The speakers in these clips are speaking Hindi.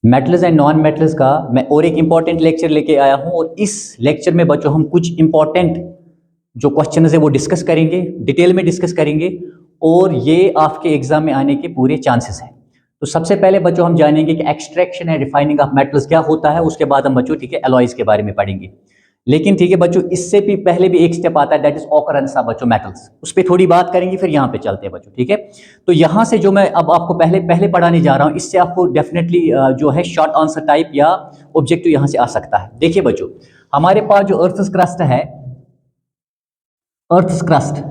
मेटल्स एंड नॉन मेटल्स का मैं और एक इम्पॉर्टेंट लेक्चर लेके आया हूं और इस लेक्चर में बच्चों हम कुछ इम्पॉर्टेंट जो क्वेश्चन है वो डिस्कस करेंगे, डिटेल में डिस्कस करेंगे और ये आपके एग्जाम में आने के पूरे चांसेस हैं। तो सबसे पहले बच्चों हम जानेंगे कि extraction and refining of metals क्या होता है, उसके बाद हम बच्चों ठीक है एलॉयज के बारे में पढ़ेंगे। लेकिन ठीक है बच्चों, इससे भी पहले भी एक स्टेप आता है, दैट इज ऑकरेंस ऑफ बच्चों मेटल्स, उस पर थोड़ी बात करेंगे, फिर यहाँ पे चलते हैं बच्चों। ठीक है, तो यहाँ से जो मैं अब आपको पहले पहले पढ़ाने जा रहा हूँ, इससे आपको डेफिनेटली जो है शॉर्ट आंसर टाइप या ऑब्जेक्टिव यहाँ से आ सकता है। देखिए बच्चों, हमारे पास जो अर्थ क्रस्ट है, अर्थ क्रस्ट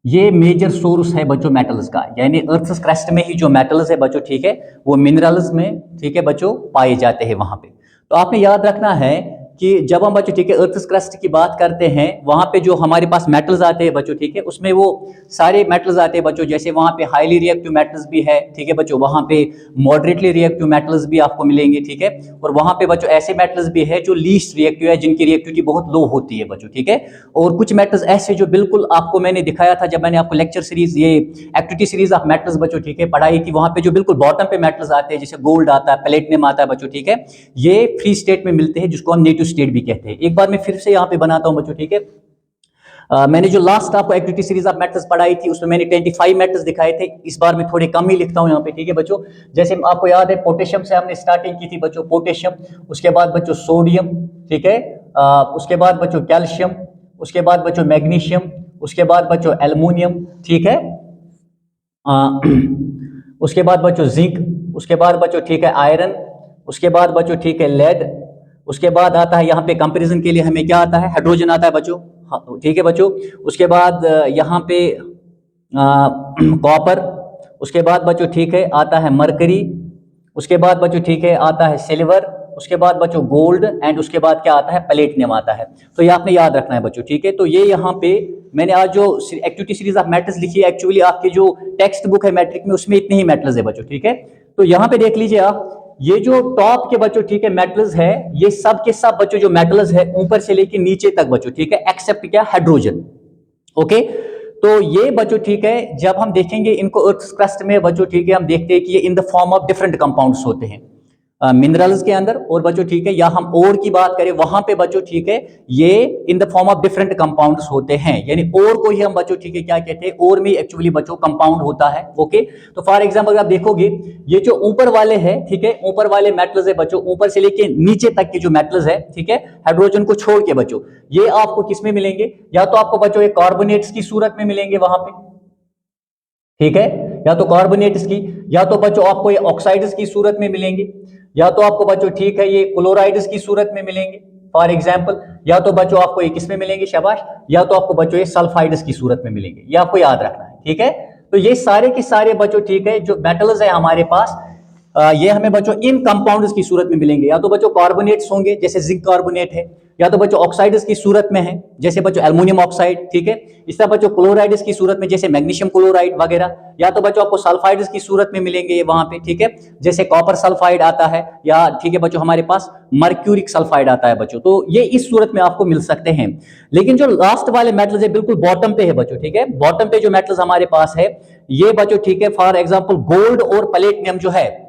ये मेजर सोर्स है बच्चों मेटल्स का, यानी अर्थ क्रस्ट में ही जो मेटल्स है बच्चों ठीक है वो मिनरल्स में ठीक है बच्चों पाए जाते हैं वहां पे। तो आपने याद रखना है कि जब हम बच्चों ठीक है अर्थ क्रस्ट की बात करते हैं, वहां पे जो हमारे पास मेटल्स आते हैं बच्चों ठीक है, उसमें वो सारे मेटल्स आते हैं बच्चों, जैसे वहां पे हाईली रिएक्टिव मेटल्स भी है ठीक है बच्चों, वहां पे मॉडरेटली रिएक्टिव मेटल्स भी आपको मिलेंगे ठीक है, और वहां पे बच्चों ऐसे मेटल्स भी है जो लीस्ट रिएक्टिव है, जिनकी रिएक्टिविटी बहुत लो होती है बच्चों ठीक है, और कुछ मेटल्स ऐसे जो बिल्कुल आपको मैंने दिखाया था जब मैंने आपको लेक्चर सीरीज ये एक्टिविटी सीरीज ऑफ मेटल्स बच्चों ठीक है पढ़ाई थी, वहां पे जो बिल्कुल बॉटम पे मेटल्स आते हैं, जैसे गोल्ड आता है, प्लेटिनम आता है बच्चों ठीक है, ये फ्री स्टेट में मिलते हैं, जिसको हम नेटिव स्टेट भी कहते हैं। एक बार मैं फिर से यहाँ पे बनाता हूँ बच्चों ठीक है। मैंने जो लास्ट आपको एक्टिविटी सीरीज ऑफ मेटल्स पढ़ाई थी उसमें मैंने 25 मेटल्स दिखाए थे, इस बार मैं थोड़े कम ही लिखता हूँ यहाँ पे ठीक है बच्चों। जैसे आपको याद है पोटेशियम से हमने स्टार्टिंग की थी बच्चों, पोटेशियम, उसके बाद बच्चों सोडियम ठीक है, उसके बाद बच्चों कैल्शियम, उसके बाद बच्चों मैग्नीशियम, उसके बाद बच्चों एल्युमिनियम ठीक है, उसके बाद बच्चों जिंक, उसके बाद बच्चों ठीक है आयरन, उसके बाद बच्चों ठीक है लेड, उसके बाद आता है यहाँ पे कंपैरिजन के लिए हमें क्या आता है, हाइड्रोजन आता है बच्चों, हाँ ठीक है बच्चों। उसके बाद यहाँ पे कॉपर, उसके बाद बच्चों ठीक है आता है मरकरी, उसके बाद बच्चों ठीक है आता है सिल्वर, उसके बाद बच्चों गोल्ड, एंड उसके बाद क्या आता है प्लेटिनम आता है। तो ये आपने याद रखना है बच्चों ठीक है। तो ये यहाँ पे मैंने आज जो एक्टिविटी सीरीज ऑफ मेटल्स लिखी है, एक्चुअली आपकी जो टेक्स्ट बुक है मैट्रिक में उसमें इतने ही मेटल्स है बच्चों ठीक है। तो यहाँ पे देख लीजिए आप, ये जो टॉप के बच्चों ठीक है मेटल्स है, ये सब के सब बच्चों जो मेटल्स है ऊपर से लेके नीचे तक बच्चों ठीक है, एक्सेप्ट क्या हाइड्रोजन। ओके, तो ये बच्चों ठीक है जब हम देखेंगे इनको अर्थ क्रस्ट में बच्चों ठीक है, हम देखते हैं कि ये in the form of different compounds होते हैं मिनरल्स के अंदर, और बच्चों ठीक है या हम और की बात करें वहां पे बच्चों ठीक है ये in the form of different compounds होते हैं, यानी और को ही हम बच्चों ठीक है क्या कहते हैं, और में एक्चुअली बच्चों कंपाउंड होता है। ओके, तो फॉर एग्जांपल अगर आप देखोगे ये जो ऊपर वाले हैं ठीक है, ऊपर वाले मेटल्स है बच्चों, ऊपर से लेके नीचे तक के जो मेटल्स है ठीक है, हाइड्रोजन को छोड़ के बच्चों, ये आपको किस में मिलेंगे, या तो आपको बच्चों ये कार्बोनेट्स की सूरत में मिलेंगे वहां पे ठीक है, या तो कार्बोनेट्स की, या तो बच्चों आपको ये ऑक्साइड्स की सूरत में मिलेंगे, या तो आपको बच्चों ठीक है ये क्लोराइड्स की सूरत में मिलेंगे फॉर एग्जांपल, या तो बच्चों आपको ये किस में मिलेंगे शाबाश, या तो आपको बच्चों ये सल्फाइड्स की सूरत में मिलेंगे, ये आपको याद रखना है ठीक है। तो ये सारे के सारे बच्चों ठीक है जो मेटल्स है हमारे पास, ये हमें बच्चों इन कंपाउंड्स की सूरत में मिलेंगे, या तो बच्चों कार्बोनेट्स होंगे जैसे जिंक कार्बोनेट है, या तो बच्चों ऑक्साइड्स की सूरत में है जैसे बच्चों एल्युमिनियम ऑक्साइड ठीक है, इस तरह बच्चों क्लोराइड्स की सूरत में जैसे मैग्नीशियम क्लोराइड वगैरह, या तो बच्चों आपको सल्फाइड्स की सूरत में मिलेंगे वहां पे ठीक है, जैसे कॉपर सल्फाइड आता है, या ठीक है बच्चों हमारे पास मर्क्यूरिक सल्फाइड आता है बच्चों, तो ये इस सूरत में आपको मिल सकते हैं। लेकिन जो लास्ट वाले मेटल्स है बिल्कुल बॉटम पे है बच्चों ठीक है, बॉटम पे जो मेटल्स हमारे पास है ये बच्चों ठीक है, फॉर एग्जाम्पल गोल्ड और प्लेटिनम जो है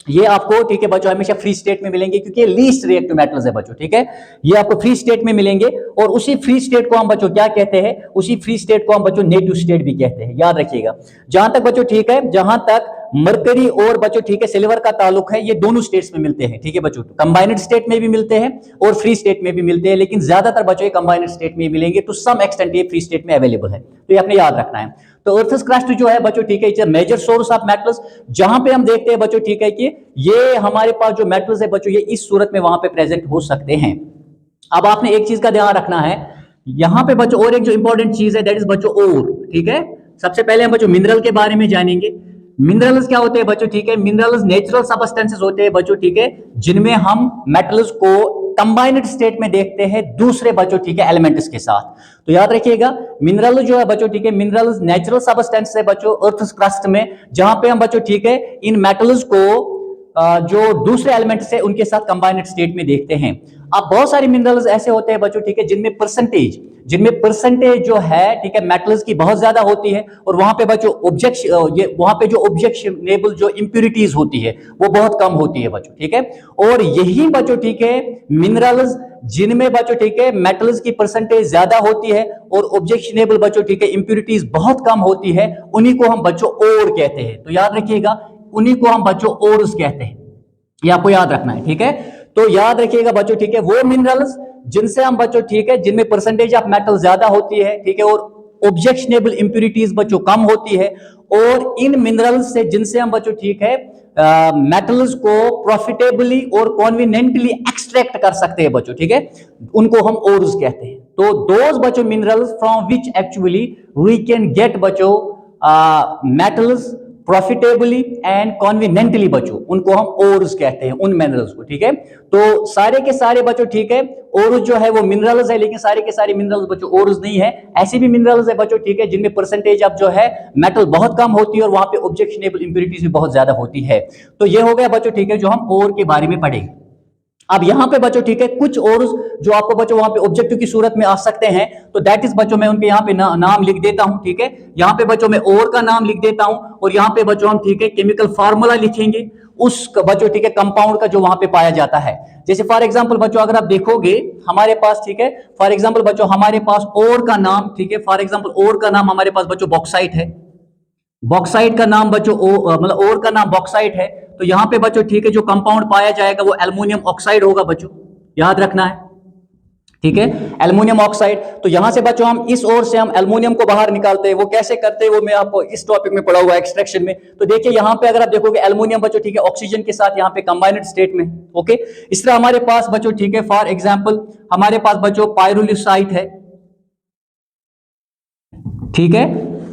ये आपको ठीक है बच्चों हमेशा फ्री स्टेट में मिलेंगे, क्योंकि ये लीस्ट रिएक्टिव मेटल्स है बच्चों ठीक है, ये आपको फ्री स्टेट में मिलेंगे, और उसी फ्री स्टेट को हम बच्चों क्या कहते हैं, उसी फ्री स्टेट को हम बच्चों नेटिव स्टेट भी कहते हैं, याद रखिएगा। जहां तक बच्चों ठीक है, जहां तक मरकरी और बच्चों ठीक है सिल्वर का ताल्लुक है, ये दोनों स्टेट्स में मिलते हैं ठीक है बच्चों, कंबाइंड स्टेट में भी मिलते हैं और फ्री स्टेट में भी मिलते हैं, लेकिन ज्यादातर बच्चों ये कंबाइंड स्टेट में मिलेंगे, तो सम एक्सटेंट ये फ्री स्टेट में अवेलेबल है, तो ये आपने याद रखना है। तो अर्थ क्रस्ट जो है बच्चों ठीक है, it's a major source of metals, जहां पे हम देखते हैं बच्चों ठीक है कि ये हमारे पास जो मेटल्स है बच्चों ये इस सूरत में वहां पे प्रेजेंट हो सकते हैं। अब आपने एक चीज का ध्यान रखना है यहां पे बच्चों, और एक जो इंपॉर्टेंट चीज है दैट इज बच्चों और ठीक है, सबसे पहले हम बच्चों मिनरल के बारे में जानेंगे। मिनरल्स क्या होते हैं बच्चों ठीक है, मिनरल्स नेचुरल सब्सटेंसेस होते हैं बच्चों ठीक है, जिनमें हम मेटल्स को कंबाइंड स्टेट में देखते हैं दूसरे बच्चों ठीक है एलिमेंट्स के साथ। तो याद रखिएगा मिनरल जो है बच्चों ठीक है, मिनरल्स नेचुरल सब्सटेंस है बच्चों अर्थ क्रस्ट में, जहां पे हम बच्चों ठीक है इन मेटल्स को जो दूसरे एलिमेंट से उनके साथ कंबाइंड स्टेट में देखते हैं। अब बहुत सारे मिनरल्स ऐसे होते हैं बच्चों, ठीक है, जिनमें परसेंटेज जो है, ठीक है, मेटल्स की बहुत ज्यादा होती है, और वहां पे बच्चों वहां पे जो ऑब्जेक्शनेबल जो इंप्योरिटीज होती है वो बहुत कम होती है बच्चों, ठीक है। और यही बच्चों, ठीक है, मिनरल्स जिनमें बच्चों, ठीक है, मेटल्स की परसेंटेज ज्यादा होती है और ऑब्जेक्शनेबल बच्चों, ठीक है, इंप्योरिटीज बहुत कम होती है, उन्हीं को हम बच्चों ओर कहते हैं। तो याद रखिएगा, उन्हीं को हम बच्चों ओर्स कहते हैं, ये आपको याद रखना है, ठीक है। तो याद रखिएगा बच्चों, ठीक है, वो मिनरल्स जिनसे हम बच्चों, ठीक है, जिनमें परसेंटेज ऑफ मेटल ज्यादा होती है, ठीक है, और ऑब्जेक्शनेबल इंप्योरिटीज बच्चों कम होती है, और इन मिनरल्स से जिनसे हम बच्चों, ठीक है, मेटल्स को प्रॉफिटेबली और कॉन्वीनियंटली एक्सट्रैक्ट कर सकते हैं बच्चों, ठीक है, उनको हम ओर्स कहते हैं। तो दोज बच्चों minerals from which actually we can get बच्चों मेटल्स प्रॉफिटेबली एंड कॉन्वीनियंटली बच्चों, उनको हम ओर्स कहते हैं, उन मिनरल्स को, ठीक है। तो सारे के सारे बच्चों, ठीक है, ओर्स जो है वो मिनरल्स है, लेकिन सारे के सारे मिनरल्स बच्चों ओर्स नहीं है। ऐसे भी मिनरल्स है बच्चों, ठीक है, जिनमें परसेंटेज अब जो है मेटल बहुत कम होती है और वहां पे ऑब्जेक्शनेबल इंप्योरिटीज भी बहुत ज्यादा होती है। तो ये हो गया बच्चों, ठीक है, जो हम ओर के बारे में पढ़ेंगे। अब यहां पे बच्चों, ठीक है, कुछ और जो आपको बच्चों वहां पे ऑब्जेक्टिव की सूरत में आ सकते हैं, तो दैट इज बच्चों मैं उनके यहां पे नाम लिख देता हूं, ठीक है। यहां पे बच्चों मैं और का नाम लिख देता हूं, और यहां पे बच्चों हम, ठीक है, केमिकल फार्मूला लिखेंगे उस बच्चों, ठीक है, कंपाउंड का जो वहां पे पाया जाता है। जैसे फॉर एग्जांपल बच्चों अगर आप देखोगे हमारे पास, ठीक है, फॉर एग्जांपल बच्चों हमारे पास और का नाम, ठीक है, फॉर एग्जांपल और का नाम हमारे पास बच्चों बॉक्साइट है। बॉक्साइट का नाम बच्चों मतलब और का नाम बॉक्साइट है। तो यहां पे बच्चों, ठीक है, जो कंपाउंड पाया जाएगा वो एल्युमिनियम ऑक्साइड होगा बच्चों, याद रखना है, ठीक है, एल्युमिनियम ऑक्साइड। तो यहां से बच्चों हम इस ओर से हम एल्युमिनियम को बाहर निकालते हैं। वो कैसे करते हैं वो मैं आपको इस टॉपिक में पढ़ा हुआ एक्सट्रैक्शन में। तो देखिए यहां पे अगर आप देखोगे एल्युमिनियम बच्चों, ठीक है, ऑक्सीजन के साथ यहां पे कंबाइंड स्टेट में, ओके। इस तरह हमारे पास बच्चों, ठीक है, फॉर एग्जांपल हमारे पास बच्चों पाइरोलिसाइट है, ठीक है,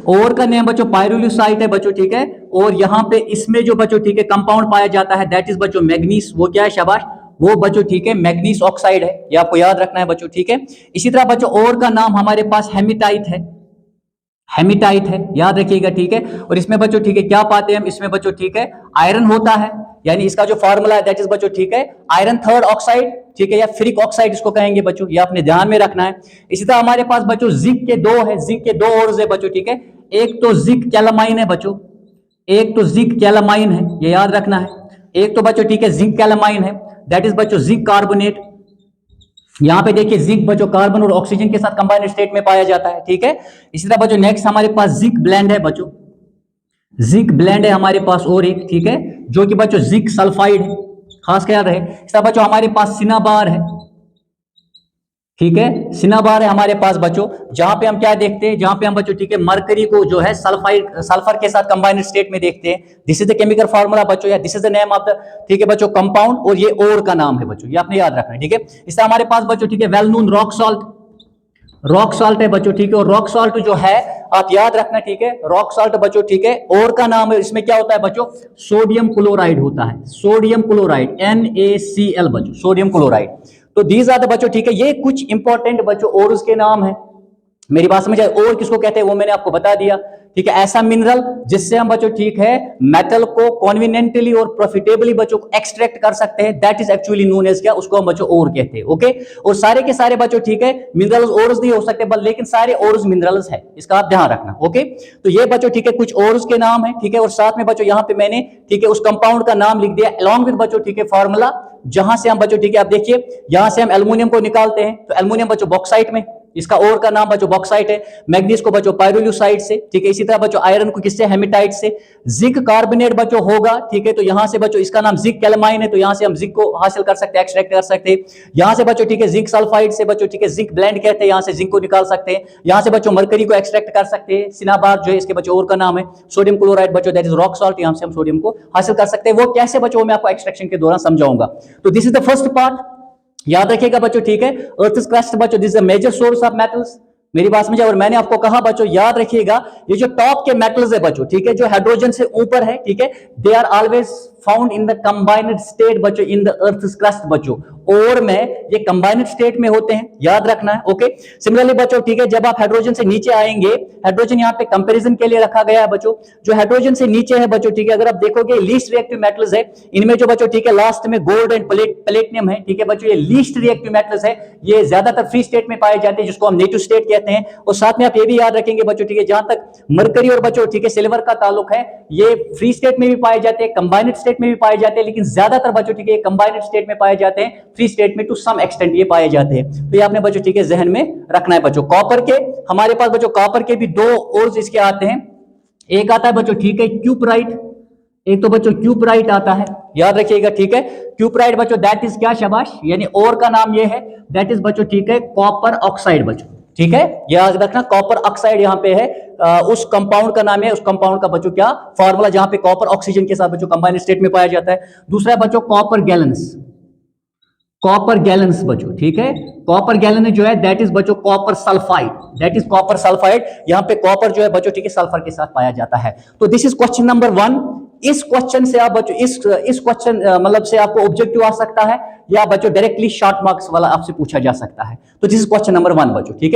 और का नेम बच्चों पाइरोलिसाइट है बच्चों, ठीक है। और यहां पे इसमें जो बच्चों, ठीक है, कंपाउंड पाया जाता है दैट इज बच्चों मैग्नीज। वो क्या है शाबाश, वो बच्चों, ठीक है, मैग्नीज ऑक्साइड है, ये आपको याद रखना है बच्चों, ठीक है। इसी तरह बच्चों और का नाम हमारे पास हेमिटाइट है, हेमिटाइट है, याद रखिएगा, ठीक है। और इसमें बच्चों, ठीक है, क्या पाते हैं हम इसमें बच्चों, ठीक है, आयरन होता है, यानी इसका जो फार्मूला है दैट इज बच्चों, ठीक है, आयरन थर्ड ऑक्साइड, ठीक है, या फेरिक ऑक्साइड इसको कहेंगे बच्चों, ये आपने ध्यान में रखना है। इसी तरह हमारे पास बच्चों जिंक के दो है, जिंक के दो ओर्स है बच्चों, ठीक है। एक तो जिंक कैलामाइन है बच्चों, एक तो जिंक कैलामाइन है, ये याद रखना है। एक तो बच्चों, ठीक है, जिंक कैलामाइन है, दैट इज बच्चों जिंक कार्बोनेट। यहां पे देखिए जिंक बच्चों कार्बन और ऑक्सीजन के साथ कंबाइंड स्टेट में पाया जाता है, ठीक है। इसी तरह बच्चों नेक्स्ट हमारे पास जिंक ब्लेंड है बच्चों, जिंक ब्लेंड है हमारे पास और एक, ठीक है, जो कि बच्चों जिंक सल्फाइड है, खास ख्याल रहे। इस तरह बच्चों हमारे पास सिनाबार है, ठीक है, सिनाबार है हमारे पास बच्चों, जहां पे हम क्या देखते हैं, जहां पे हम बच्चों, ठीक है, मरकरी को जो है सल्फर के साथ कंबाइंड स्टेट में देखते हैं। This is the chemical formula बच्चों, या this is the name of the, ठीक है बच्चों, कंपाउंड, और ये और का नाम है बच्चों, ये आपने याद रखना है, ठीक है। इससे हमारे पास बच्चों, ठीक है, well known rock salt, rock salt है बच्चों, ठीक है। और रॉक सॉल्ट जो है आप याद रखना, ठीक है, रॉक सॉल्ट बच्चों, ठीक है, और का नाम है, इसमें क्या होता है बच्चों, सोडियम क्लोराइड होता है, सोडियम क्लोराइड NaCl बच्चों, सोडियम क्लोराइड। तो दीज आर द बच्चों, ठीक है, ये कुछ इंपॉर्टेंट बच्चों और उसके नाम है। मेरी बात समझ आए, और किसको कहते हैं वो मैंने आपको बता दिया, ठीक है। ऐसा मिनरल जिससे हम बच्चों, ठीक है, मेटल को कॉन्वीनियंटली और प्रॉफिटेबली बच्चों को एक्सट्रैक्ट कर सकते हैं, that is actually known as क्या, उसको हम बच्चों और कहते हैं, ओके। और सारे के सारे बच्चों, ठीक है, मिनरल्स ओर्स नहीं हो सकते बल, लेकिन सारे ओर्स मिनरल्स है, इसका आप ध्यान रखना, ओके। तो ये बच्चों, ठीक है, कुछ ओर्स के नाम है, ठीक है। और साथ में बच्चों यहाँ पे मैंने, ठीक है, उस कंपाउंड का नाम लिख दिया अलॉन्ग विद बच्चों, ठीक है, फार्मूला, जहां से हम बच्चों, ठीक है, आप देखिए यहां से हम एल्युमिनियम को निकालते हैं, तो एल्युमिनियम बच्चों बॉक्साइट में, इसका और का नाम बच्चों बॉक्साइट है। मैग्नीज को बच्चों पाइरोलिसाइट से, ठीक है। इसी तरह बच्चों आयरन को किससे, हेमिटाइट से। जिंक कार्बोनेट बच्चों होगा, ठीक है, तो यहां से बच्चों इसका नाम जिंक कैलामाइन है, तो यहां से हम जिंक को हासिल कर सकते हैं, एक्सट्रैक्ट कर सकते हैं। यहां से बच्चों, ठीक है, जिंक सल्फाइड से बच्चों, ठीक है, जिंक ब्लेंड कहते हैं, यहां से जिंक को निकाल सकते हैं। यहां से बच्चों मरकरी को एक्सट्रैक्ट कर सकते हैं, सिनाबार जो है इसके बच्चों और का नाम है। सोडियम क्लोराइड बच्चों दैट इज रॉक सॉल्ट, यहां से हम सोडियम को हासिल कर सकते हैं। वो कैसे बच्चों मैं आपको एक्सट्रैक्शन के दौरान समझाऊंगा। तो this is the first part, याद रखिएगा बच्चों, ठीक है। अर्थ क्रस्ट बच्चों this is the major source of metals, मेरी बात समझे। और मैंने आपको कहा बच्चों याद रखिएगा, ये जो टॉप के मेटल्स है बच्चों, ठीक है, जो हाइड्रोजन से ऊपर है, ठीक है, they are always found in the combined state बच्चों इन द अर्थ क्रस्ट बच्चों। और में ये कंबाइंड स्टेट में होते हैं, याद रखना है। ओके, सिमिलरली बच्चों ठीक है, जब आप हाइड्रोजन से नीचे आएंगे, हाइड्रोजन यहाँ पे कंपैरिजन के लिए रखा गया है बच्चों, जो हाइड्रोजन से नीचे है बच्चों ठीक है, अगर आप देखोगे लीस्ट रिएक्टिव मेटल्स है, इनमें जो बच्चों ठीक है लास्ट में गोल्ड एंड प्लेटिनियम है, ठीक है बच्चों, ये लीस्ट रिएक्टिव मेटल्स है, ये ज्यादातर फ्री स्टेट में पाए जाते हैं, जिसको हम नेटिव स्टेट कहते हैं। और साथ में आप ये भी याद रखेंगे बच्चों ठीक है, जहां तक मरकरी और बच्चों ठीक है सिल्वर का ताल्लुक है, ये फ्री स्टेट में भी पाए जाते हैं, कंबाइंड स्टेट में भी पाए जाते हैं, लेकिन ज्यादातर बच्चों ठीक है कंबाइंड स्टेट में पाए जाते हैं, फ्री स्टेट में टू सम एक्सटेंट ये पाए जाते हैं। तो ये आपने बच्चों ठीक है जहन में रखना है बच्चों। कॉपर के हमारे पास बच्चों कॉपर के भी दो और इसके आते हैं, एक आता है बच्चों ठीक है क्यूपराइट, एक तो बच्चों क्यूपराइट आता है, याद रखिएगा ठीक है। क्यूपराइट बच्चों दैट इज क्या, शाबाश, यानी और का नाम ये है, दैट इज बच्चों ठीक है कॉपर ऑक्साइड बच्चों, ठीक है, याद रखना कॉपर ऑक्साइड यहाँ पे है, उस कंपाउंड का नाम है, उस कंपाउंड का बच्चों क्या फॉर्मूला, जहां पे कॉपर ऑक्सीजन के साथ बच्चों कंबाइंड स्टेट में पाया जाता है। दूसरा है बच्चों कॉपर गैलेंस, कॉपर गैलेंस बच्चों ठीक है, कॉपर गैलन जो है दैट इज बच्चों copper sulphide, that is copper sulphide, यहां पे कॉपर जो है बच्चों ठीक है सल्फर के साथ पाया जाता है। तो दिस इज क्वेश्चन नंबर 1। इस क्वेश्चन से आप बच्चों इस क्वेश्चन मतलब से आपको ऑब्जेक्टिव आ सकता है, या बच्चों डायरेक्टली शॉर्ट मार्क्स वाला आपसे पूछा जा सकता है। तो दिस इज क्वेश्चन नंबर 1 बच्चों, ठीक है।